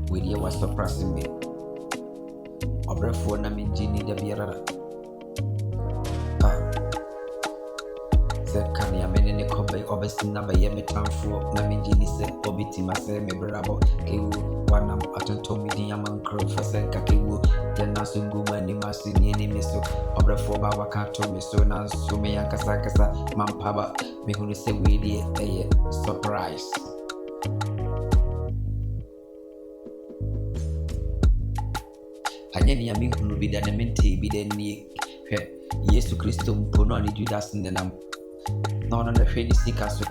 with you was surprising me. Obrefo na minjini da biara. Se kani amene ne kobe obesi na baye metamfo na minjini se obiti mase me brabo kewu wanam atonto midi yamankro fase kakewu yana sunguma ni masini ni meso obrefo ba wakato meso na so me yankasa kasa mampaba me hunu se wedi eye surprise. Anya ni ami hunu bi da na mente bi da ni hwe Yesu Kristo mpo no ni Judas ndenam na ono na hwe ni sika so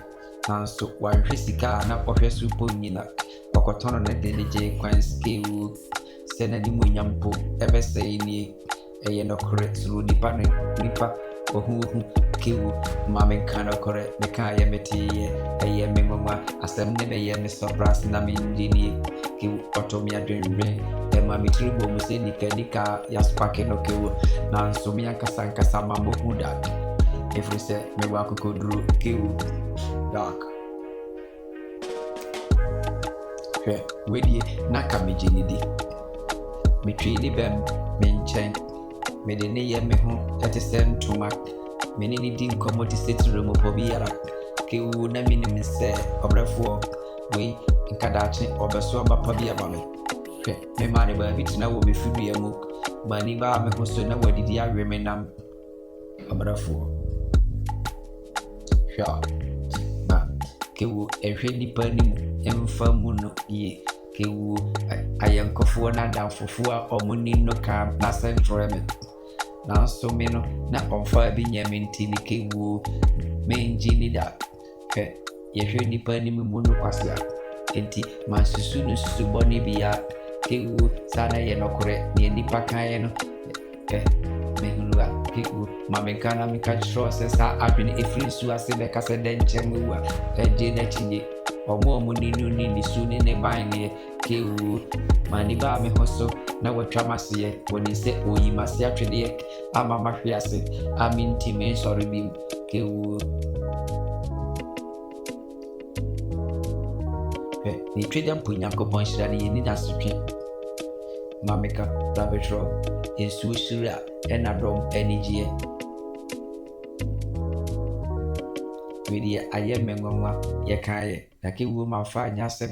nanso wanhwe sika na ohwe so po nyina okotono na de je kwan skewu se na ni munyampo ebese ni eye no kore suru nipa ohu kewu mame kana kore me ka ye meti eye me ngwa asem ne be ye me sobras na me ndini kewu otomi adwenwe ema mitribo muse nika ya spake no kewu nanso mi ankasa mambo huda every say me wa kokodru kewu dark wedi naka mejini di me twini bem me nchen me de ne ye me ho etisen tuma me ni di nkomo ti setire mo po biara kewu na minim se obrefo we nkadache obeso bapa bia ba me mane ba bitina wo me fidu ya mu mani ba me ho so na wadidi awe me nam obrefo na kewu ehwe nipa ni emfa mu no ye kewu ayankofo na danfofo a omuni no ka na central me na so me no na omfa bi nyame ntini kewu me njini da yehwe nipa ni mu no kwase enti masusu no suboni bia kewu sana ye no kore ni nipa kan no me hulwa kewu mamekana mikachro sesa adwene efiri su ase be kase denchemu wa je na chinye omo ni su ne ban ne kewu mani ba me hoso na watwa mase woni se oyi mase atwede ama mahwe ase aminti me sori bim kewu ni twede ampunya ko bonshira ni ni nasutwe mameka rabetro yesu shira enadom enijie wedi ayemengwa yekaye na kewu mafa nyasem